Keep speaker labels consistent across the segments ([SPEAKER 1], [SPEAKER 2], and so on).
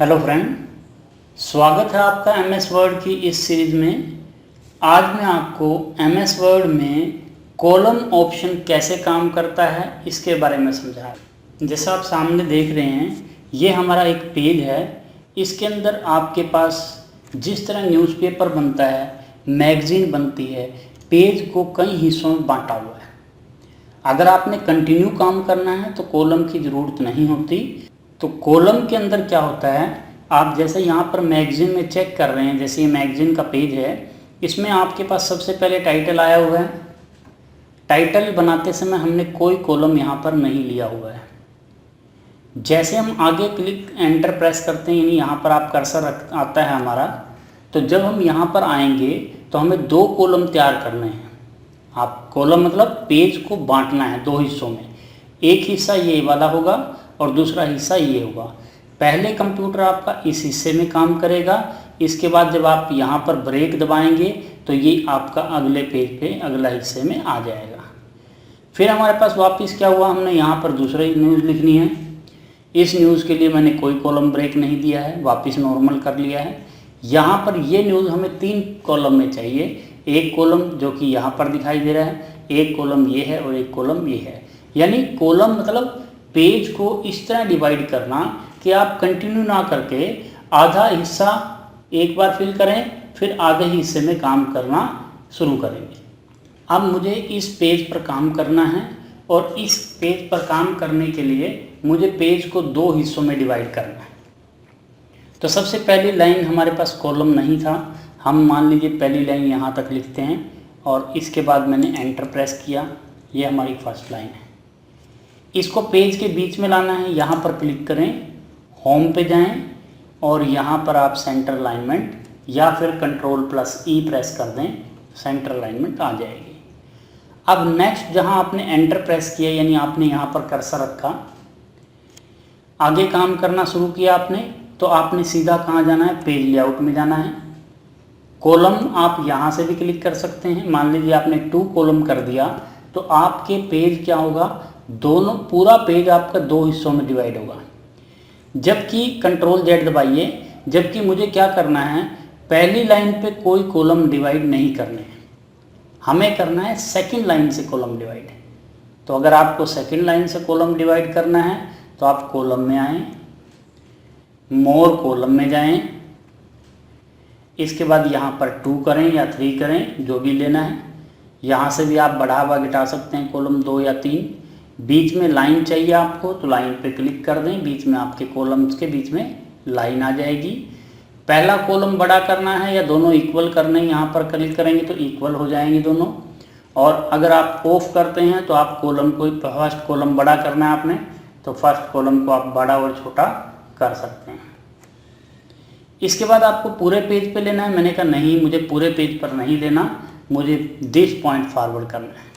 [SPEAKER 1] Hello friend, स्वागत है आपका एमएस वर्ड की इस सीरीज़ में। आज मैं आपको एमएस वर्ड में कॉलम ऑप्शन कैसे काम करता है इसके बारे में समझा। जैसा आप सामने देख रहे हैं, ये हमारा एक पेज है। इसके अंदर आपके पास जिस तरह न्यूज़पेपर बनता है, मैगज़ीन बनती है, पेज को कई हिस्सों में बांटा हुआ है। अगर आपने कंटिन्यू काम करना है तो कॉलम की ज़रूरत नहीं होती। तो कॉलम के अंदर क्या होता है, आप जैसे यहाँ पर मैगज़ीन में चेक कर रहे हैं, जैसे ये मैगज़ीन का पेज है, इसमें आपके पास सबसे पहले टाइटल आया हुआ है। टाइटल बनाते समय हमने कोई कॉलम यहाँ पर नहीं लिया हुआ है। जैसे हम आगे क्लिक एंटर प्रेस करते हैं, यानी यहाँ पर आप कर्सर आता है हमारा, तो जब हम यहाँ पर आएंगे तो हमें दो कॉलम तैयार करने हैं। आप कॉलम मतलब पेज को बांटना है दो हिस्सों में। एक हिस्सा ये वाला होगा और दूसरा हिस्सा ये होगा। पहले कंप्यूटर आपका इस हिस्से में काम करेगा, इसके बाद जब आप यहाँ पर ब्रेक दबाएंगे तो ये आपका अगले पेज पे अगला हिस्से में आ जाएगा। फिर हमारे पास वापस क्या हुआ, हमने यहाँ पर दूसरी न्यूज़ लिखनी है। इस न्यूज़ के लिए मैंने कोई कॉलम ब्रेक नहीं दिया है, वापस नॉर्मल कर लिया है। यहाँ पर ये न्यूज़ हमें 3 कॉलम में चाहिए। एक कॉलम जो कि यहाँ पर दिखाई दे रहा है, एक कॉलम ये है और एक कॉलम ये है। यानी कॉलम मतलब पेज को इस तरह डिवाइड करना कि आप कंटिन्यू ना करके आधा हिस्सा एक बार फिल करें, फिर आधे हिस्से में काम करना शुरू करेंगे। अब मुझे इस पेज पर काम करना है और इस पेज पर काम करने के लिए मुझे पेज को 2 हिस्सों में डिवाइड करना है। तो सबसे पहली लाइन हमारे पास कॉलम नहीं था, हम मान लीजिए पहली लाइन यहाँ तक लिखते हैं और इसके बाद मैंने एंटर प्रेस किया। ये हमारी फर्स्ट लाइन है। इसको पेज के बीच में लाना है। यहाँ पर क्लिक करें, होम पे जाएं और यहाँ पर आप सेंटर अलाइनमेंट या फिर Ctrl+E प्रेस कर दें, सेंटर अलाइनमेंट आ जाएगी। अब नेक्स्ट जहाँ आपने एंटर प्रेस किया, यानी आपने यहाँ पर कर्सर रखा, आगे काम करना शुरू किया आपने, तो आपने सीधा कहाँ जाना है, पेज लेआउट में जाना है। कॉलम आप यहाँ से भी क्लिक कर सकते हैं। मान लीजिए आपने 2 कॉलम कर दिया तो आपके पेज क्या होगा, दोनों पूरा पेज आपका 2 हिस्सों में डिवाइड होगा। जबकि Ctrl+Z दबाइए, जबकि मुझे क्या करना है, पहली लाइन पे कोई कॉलम डिवाइड नहीं करने हैं, हमें करना है सेकंड लाइन से कॉलम डिवाइड। तो अगर आपको सेकंड लाइन से कॉलम डिवाइड करना है तो आप कॉलम में आएँ, मोर कॉलम में जाएं, इसके बाद यहाँ पर 2 करें या 3 करें, जो भी लेना है। यहाँ से भी आप बढ़ा हुआ घटा सकते हैं, कॉलम 2 या 3। बीच में लाइन चाहिए आपको तो लाइन पे क्लिक कर दें, बीच में आपके कॉलम्स के बीच में लाइन आ जाएगी। पहला कॉलम बड़ा करना है या दोनों इक्वल करने हैं, यहाँ पर क्लिक करेंगे तो इक्वल हो जाएंगे दोनों। और अगर आप ऑफ करते हैं तो आप कॉलम को, फर्स्ट कॉलम बड़ा करना है आपने, तो फर्स्ट कॉलम को आप बड़ा और छोटा कर सकते हैं। इसके बाद आपको पूरे पेज पे लेना है। मैंने कहा नहीं, मुझे पूरे पेज पर नहीं लेना, मुझे दिस पॉइंट फॉरवर्ड करना है।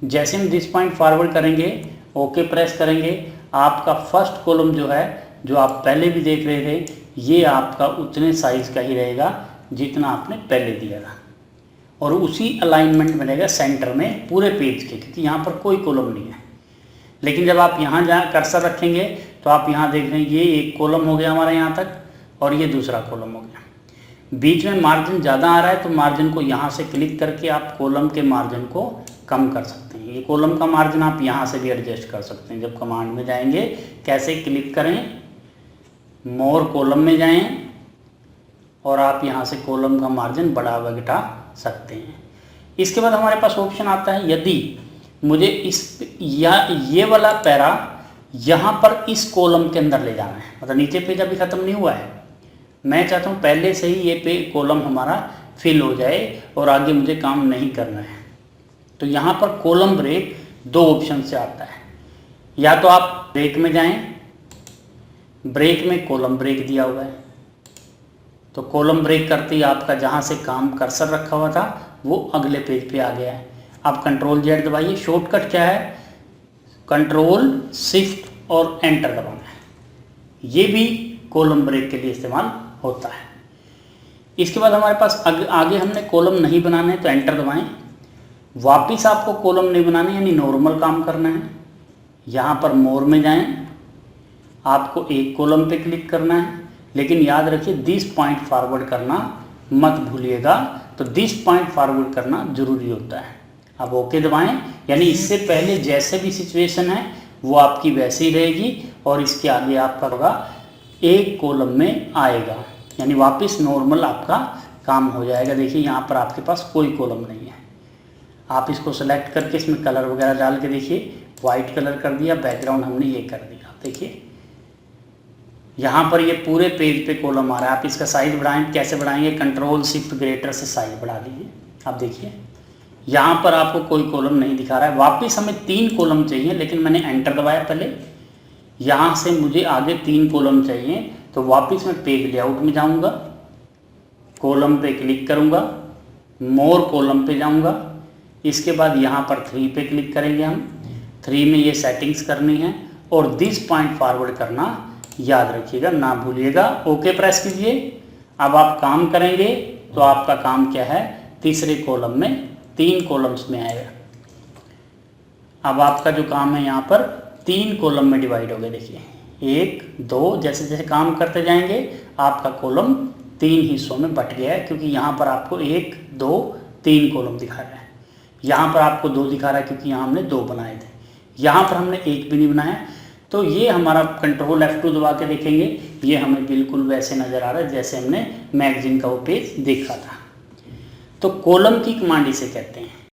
[SPEAKER 1] जैसे हम दिस पॉइंट फॉरवर्ड करेंगे, ओके प्रेस करेंगे, आपका फर्स्ट कॉलम जो है, जो आप पहले भी देख रहे थे, ये आपका उतने साइज का ही रहेगा जितना आपने पहले दिया था, और उसी अलाइनमेंट बनेगा सेंटर में पूरे पेज के, क्योंकि यहाँ पर कोई कॉलम नहीं है। लेकिन जब आप यहाँ जहाँ कर्सर रखेंगे तो आप यहाँ देख रहे हैं, ये एक कॉलम हो गया हमारा यहाँ तक और ये दूसरा कॉलम हो गया। बीच में मार्जिन ज़्यादा आ रहा है तो मार्जिन को यहाँ से क्लिक करके आप कॉलम के मार्जिन को कम कर सकते हैं। ये कॉलम का मार्जिन आप यहाँ से भी एडजस्ट कर सकते हैं। जब कमांड में जाएंगे, कैसे क्लिक करें, मोर कॉलम में जाएं और आप यहाँ से कॉलम का मार्जिन बढ़ा व घटा सकते हैं। इसके बाद हमारे पास ऑप्शन आता है, यदि मुझे ये वाला पैरा यहाँ पर इस कॉलम के अंदर ले जाना है, मतलब नीचे पेज अभी ख़त्म नहीं हुआ है, मैं चाहता हूँ पहले से ही ये कॉलम हमारा फिल हो जाए और आगे मुझे काम नहीं करना है, तो यहाँ पर कॉलम ब्रेक 2 ऑप्शन से आता है। या तो आप ब्रेक में जाएं, ब्रेक में कॉलम ब्रेक दिया हुआ है, तो कॉलम ब्रेक करते ही आपका जहाँ से काम कर्सर रखा हुआ था वो अगले पेज पे आ गया है। आप Ctrl+Z दबाइए। शॉर्टकट क्या है, Ctrl Shift और एंटर दबाना है। ये भी कॉलम ब्रेक के लिए इस्तेमाल होता है। इसके बाद हमारे पास आगे हमने कॉलम नहीं बनाने, तो एंटर दबाएं। वापिस आपको कॉलम नहीं बनाने, यानी नॉर्मल काम करना है। यहाँ पर मोर में जाएं, आपको एक कॉलम पे क्लिक करना है, लेकिन याद रखिए दिस पॉइंट फॉरवर्ड करना मत भूलिएगा। तो दिस पॉइंट फॉरवर्ड करना जरूरी होता है। अब ओके दबाएं, यानी इससे पहले जैसे भी सिचुएशन है वो आपकी वैसे ही रहेगी और इसके आगे आपका होगा एक कॉलम में आएगा, यानी वापस नॉर्मल आपका काम हो जाएगा। देखिए यहाँ पर आपके पास कोई कॉलम नहीं है। आप इसको सेलेक्ट करके इसमें कलर वगैरह डाल के देखिए, वाइट कलर कर दिया, बैकग्राउंड हमने ये कर दिया। देखिए यहाँ पर ये पूरे पेज पे कॉलम आ रहा है। आप इसका साइज बढ़ाएं, कैसे बढ़ाएंगे, कंट्रोल शिफ्ट ग्रेटर से साइज बढ़ा दीजिए। आप देखिए यहाँ पर आपको कोई कॉलम नहीं दिखा रहा है। वापस हमें 3 कॉलम चाहिए, लेकिन मैंने एंटर दबाया पहले। यहाँ से मुझे आगे 3 कॉलम चाहिए, तो वापस मैं पेज लेआउट में जाऊँगा, कॉलम पे क्लिक करूँगा, मोर कॉलम पे जाऊँगा। इसके बाद यहाँ पर 3 पे क्लिक करेंगे हम। 3 में ये सेटिंग्स करनी है और दिस पॉइंट फॉरवर्ड करना याद रखिएगा, ना भूलिएगा। ओके प्रेस कीजिए। अब आप काम करेंगे तो आपका काम क्या है, तीसरे कॉलम में 3 कॉलम्स में आएगा। अब आपका जो काम है यहाँ पर 3 कॉलम में डिवाइड हो गए। देखिए 1 2, जैसे जैसे काम करते जाएंगे आपका कॉलम 3 हिस्सों में बट गया है, क्योंकि यहाँ पर आपको 1 2 3 कॉलम दिखा रहा है। यहाँ पर आपको 2 दिखा रहा है, क्योंकि यहाँ हमने 2 बनाए थे। यहाँ पर हमने 1 भी नहीं बनाया। तो ये हमारा कंट्रोल F2 दबा के देखेंगे, ये हमें बिल्कुल वैसे नज़र आ रहा है जैसे हमने मैगजीन का वो पेज देखा था। तो कॉलम की कमांड इसे कहते हैं।